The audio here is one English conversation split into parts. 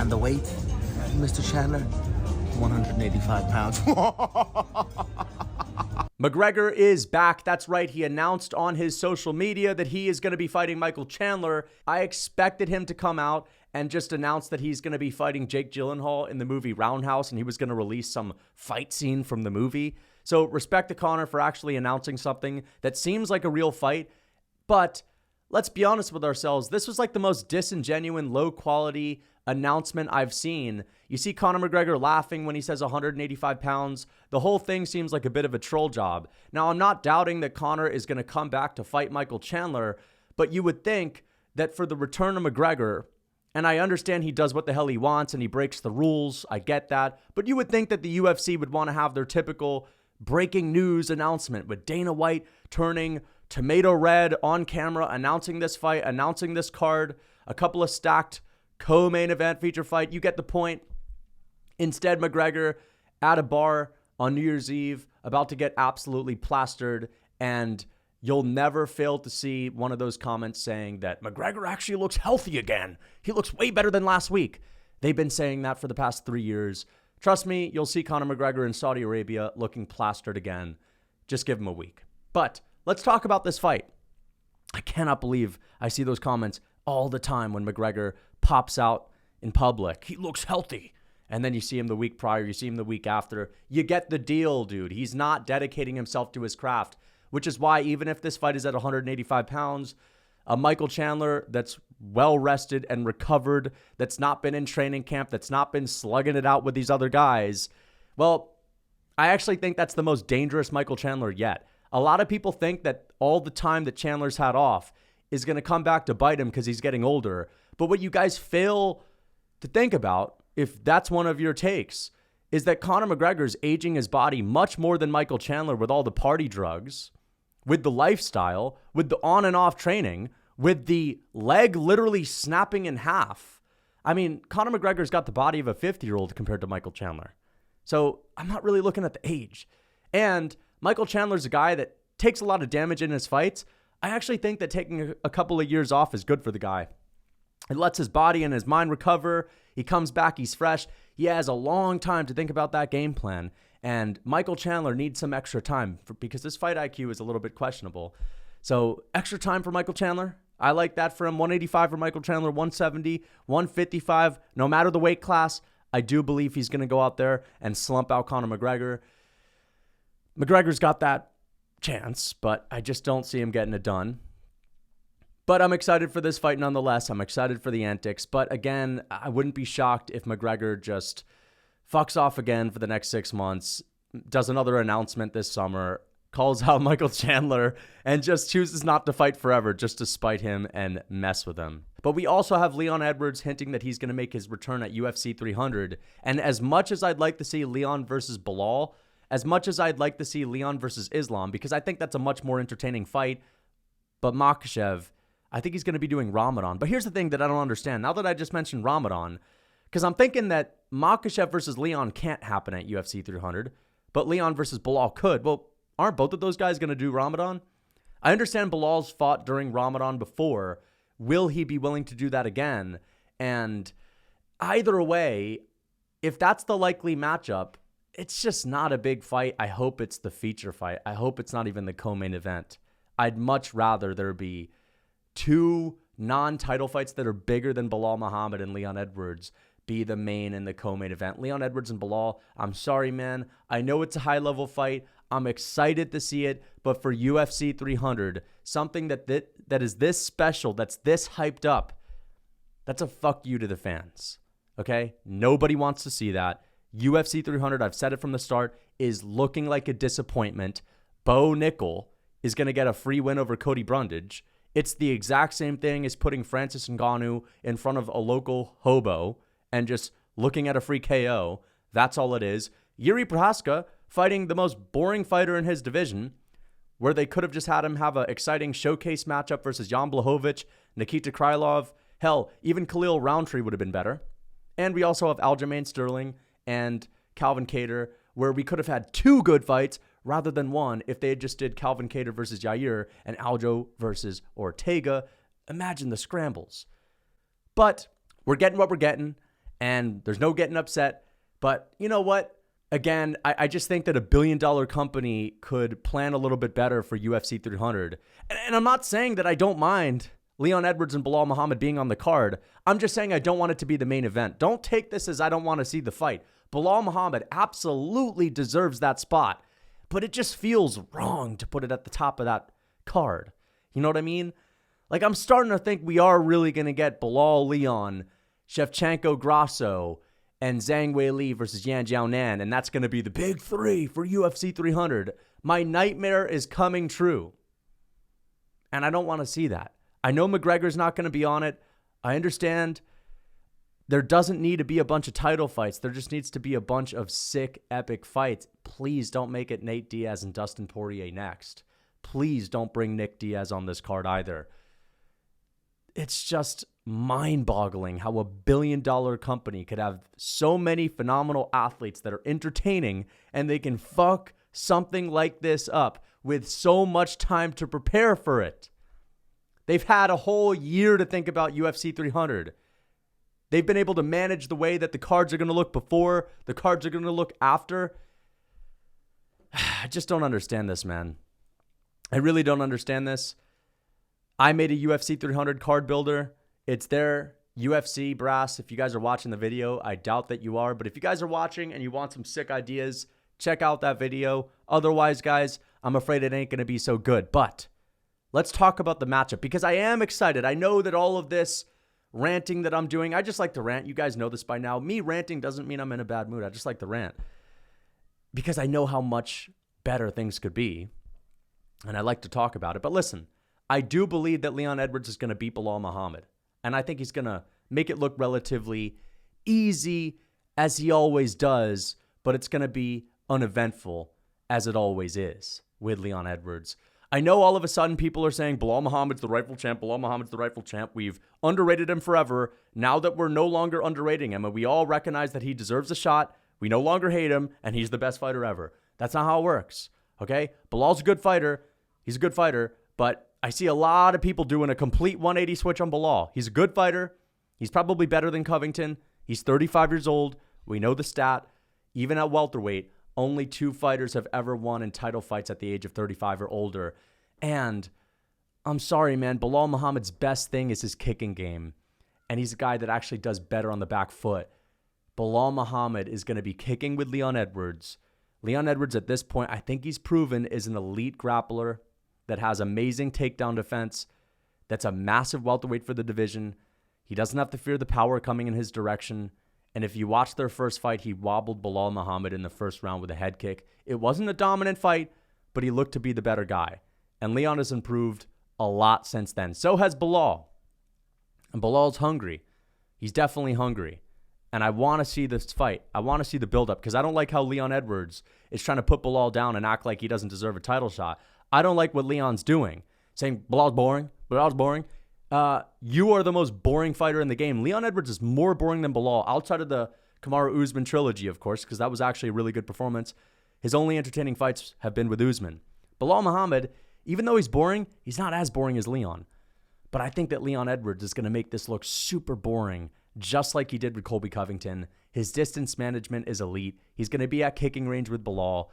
And the weight, Mr. Chandler? 185 pounds. McGregor is back. That's right. He announced on his social media that he is going to be fighting Michael Chandler. I expected him to come out and just announce that he's going to be fighting Jake Gyllenhaal in the movie Roundhouse, and he was going to release some fight scene from the movie. So respect to Conor for actually announcing something that seems like a real fight. But let's be honest with ourselves. This was like the most disingenuous, low-quality announcement I've seen. You see Conor McGregor laughing when he says 185 pounds. The whole thing seems like a bit of a troll job. Now, I'm not doubting that Conor is going to come back to fight Michael Chandler, but you would think that for the return of McGregor, and I understand he does what the hell he wants and he breaks the rules, I get that, but you would think that the UFC would want to have their typical breaking news announcement with Dana White turning tomato red on camera, announcing this fight, announcing this card, a couple of stacked co-main event feature fight. You get the point. Instead, McGregor at a bar on New Year's Eve, about to get absolutely plastered, and you'll never fail to see one of those comments saying that McGregor actually looks healthy again. He looks way better than last week. They've been saying that for the past 3 years. Trust me, you'll see Conor McGregor in Saudi Arabia looking plastered again. Just give him a week. But let's talk about this fight. I cannot believe I see those comments all the time when McGregor pops out in public. He looks healthy. And then you see him the week prior, you see him the week after. You get the deal, dude. He's not dedicating himself to his craft, which is why even if this fight is at 185 pounds, a Michael Chandler that's well-rested and recovered, that's not been in training camp, that's not been slugging it out with these other guys, well, I actually think that's the most dangerous Michael Chandler yet. A lot of people think that all the time that Chandler's had off is going to come back to bite him because he's getting older. But what you guys fail to think about, if that's one of your takes, is that Conor McGregor is aging his body much more than Michael Chandler with all the party drugs, with the lifestyle, with the on and off training, with the leg literally snapping in half. I mean, Conor McGregor's got the body of a 50-year-old compared to Michael Chandler. So I'm not really looking at the age. And Michael Chandler's a guy that takes a lot of damage in his fights. I actually think that taking a couple of years off is good for the guy. It lets his body and his mind recover. He comes back, he's fresh. He has a long time to think about that game plan. And Michael Chandler needs some extra time because his fight IQ is a little bit questionable. So extra time for Michael Chandler. I like that for him. 185 for Michael Chandler, 170, 155. No matter the weight class, I do believe he's going to go out there and slump out Conor McGregor. McGregor's got that chance, but I just don't see him getting it done. But I'm excited for this fight nonetheless. I'm excited for the antics. But again, I wouldn't be shocked if McGregor just fucks off again for the next 6 months, does another announcement this summer, calls out Michael Chandler, and just chooses not to fight forever just to spite him and mess with him. But we also have Leon Edwards hinting that he's going to make his return at UFC 300. And as much as I'd like to see Leon versus Bilal, as much as I'd like to see Leon versus Islam, because I think that's a much more entertaining fight, but Makhachev, I think he's going to be doing Ramadan. But here's the thing that I don't understand. Now that I just mentioned Ramadan, because I'm thinking that Makhachev versus Leon can't happen at UFC 300, but Leon versus Bilal could. Well, aren't both of those guys going to do Ramadan? I understand Bilal's fought during Ramadan before. Will he be willing to do that again? And either way, if that's the likely matchup, it's just not a big fight. I hope it's the feature fight. I hope it's not even the co-main event. I'd much rather there be two non-title fights that are bigger than Bilal Muhammad and Leon Edwards be the main and the co-main event. Leon Edwards and Bilal, I'm sorry, man. I know it's a high-level fight. I'm excited to see it, but for UFC 300, something that is this special, that's this hyped up, that's a fuck you to the fans, okay? Nobody wants to see that. UFC 300, I've said it from the start, is looking like a disappointment. Bo Nickel is going to get a free win over Cody Brundage. It's the exact same thing as putting Francis Ngannou in front of a local hobo and just looking at a free KO. That's all it is. Yuri Prohaska fighting the most boring fighter in his division, where they could have just had him have an exciting showcase matchup versus Jan Blachowicz, Nikita Krylov. Hell, even Khalil Roundtree would have been better. And we also have Aljamain Sterling and Calvin Kattar, where we could have had two good fights rather than one if they had just did Calvin Kattar versus Yair and Aljo versus Ortega. Imagine the scrambles. But we're getting what we're getting, and there's no getting upset. But you know what? Again, I just think that a $1 billion company could plan a little bit better for UFC 300. And I'm not saying that I don't mind Leon Edwards and Belal Muhammad being on the card. I'm just saying I don't want it to be the main event. Don't take this as I don't want to see the fight. Belal Muhammad absolutely deserves that spot, but it just feels wrong to put it at the top of that card. You know what I mean? Like, I'm starting to think we are really going to get Belal Leon, Shevchenko Grasso, and Zhang Weili versus Yan Jiaonan, and that's going to be the big three for UFC 300. My nightmare is coming true, and I don't want to see that. I know McGregor's not going to be on it. I understand there doesn't need to be a bunch of title fights. There just needs to be a bunch of sick, epic fights. Please don't make it Nate Diaz and Dustin Poirier next. Please don't bring Nick Diaz on this card either. It's just mind-boggling how a $1 billion company could have so many phenomenal athletes that are entertaining, and they can fuck something like this up with so much time to prepare for it. They've had a whole year to think about UFC 300. They've been able to manage the way that the cards are going to look before, the cards are going to look after. I just don't understand this, man. I really don't understand this. I made a UFC 300 card builder. It's there, UFC brass. If you guys are watching the video, I doubt that you are. But if you guys are watching and you want some sick ideas, check out that video. Otherwise, guys, I'm afraid it ain't going to be so good. But let's talk about the matchup because I am excited. I know that all of this ranting that I'm doing, I just like to rant. You guys know this by now. Me ranting doesn't mean I'm in a bad mood. I just like to rant because I know how much better things could be. And I like to talk about it. But listen, I do believe that Leon Edwards is going to beat Belal Muhammad. And I think he's going to make it look relatively easy as he always does, but it's going to be uneventful as it always is with Leon Edwards. I know all of a sudden people are saying Belal Muhammad's the rightful champ, Belal Muhammad's the rightful champ. We've underrated him forever. Now that we're no longer underrating him and we all recognize that he deserves a shot, we no longer hate him and he's the best fighter ever. That's not how it works, okay? Belal's a good fighter. He's a good fighter, but I see a lot of people doing a complete 180 switch on Belal. He's a good fighter. He's probably better than Covington. He's 35 years old. We know the stat. Even at welterweight, only 2 fighters have ever won in title fights at the age of 35 or older. And I'm sorry, man, Belal Muhammad's best thing is his kicking game. And he's a guy that actually does better on the back foot. Belal Muhammad is going to be kicking with Leon Edwards. Leon Edwards at this point, I think he's proven, is an elite grappler that has amazing takedown defense, that's a massive welterweight for the division. He doesn't have to fear the power coming in his direction. And if you watch their first fight, he wobbled Belal Muhammad in the first round with a head kick. It wasn't a dominant fight, but he looked to be the better guy. And Leon has improved a lot since then. So has Belal. And Belal's hungry. He's definitely hungry. And I want to see this fight. I want to see the buildup because I don't like how Leon Edwards is trying to put Belal down and act like he doesn't deserve a title shot. I don't like what Leon's doing, saying Belal's boring. Belal's boring. You are the most boring fighter in the game. Leon Edwards is more boring than Belal, outside of the Kamaru Usman trilogy, of course, because that was actually a really good performance. His only entertaining fights have been with Usman. Belal Muhammad, even though he's boring, he's not as boring as Leon. But I think that Leon Edwards is going to make this look super boring, just like he did with Colby Covington. His distance management is elite. He's going to be at kicking range with Belal,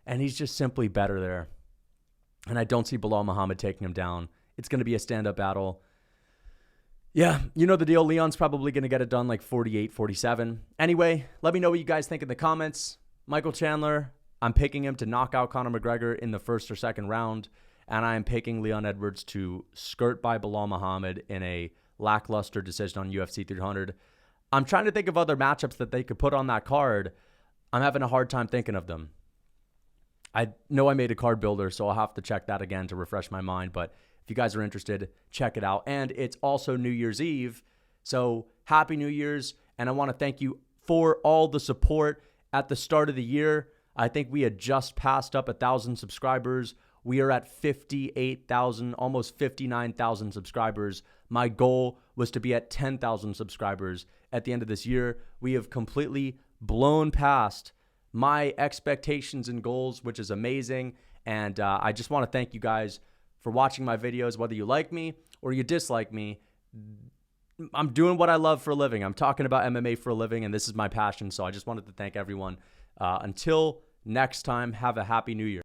and he's just simply better there. And I don't see Belal Muhammad taking him down. It's going to be a stand-up battle. Yeah, you know the deal. Leon's probably going to get it done like 48-47. Anyway, let me know what you guys think in the comments. Michael Chandler, I'm picking him to knock out Conor McGregor in the first or second round. And I'm picking Leon Edwards to skirt by Belal Muhammad in a lackluster decision on UFC 300. I'm trying to think of other matchups that they could put on that card. I'm having a hard time thinking of them. I know I made a card builder, so I'll have to check that again to refresh my mind. But if you guys are interested, check it out. And it's also New Year's Eve. So happy New Year's. And I want to thank you for all the support at the start of the year. I think we had just passed up 1,000 subscribers. We are at 58,000, almost 59,000 subscribers. My goal was to be at 10,000 subscribers at the end of this year. We have completely blown past my expectations and goals, which is amazing. And I just want to thank you guys for watching my videos, whether you like me or you dislike me. I'm doing what I love for a living. I'm talking about MMA for a living, and this is my passion. So I just wanted to thank everyone. Until next time, have a happy new year.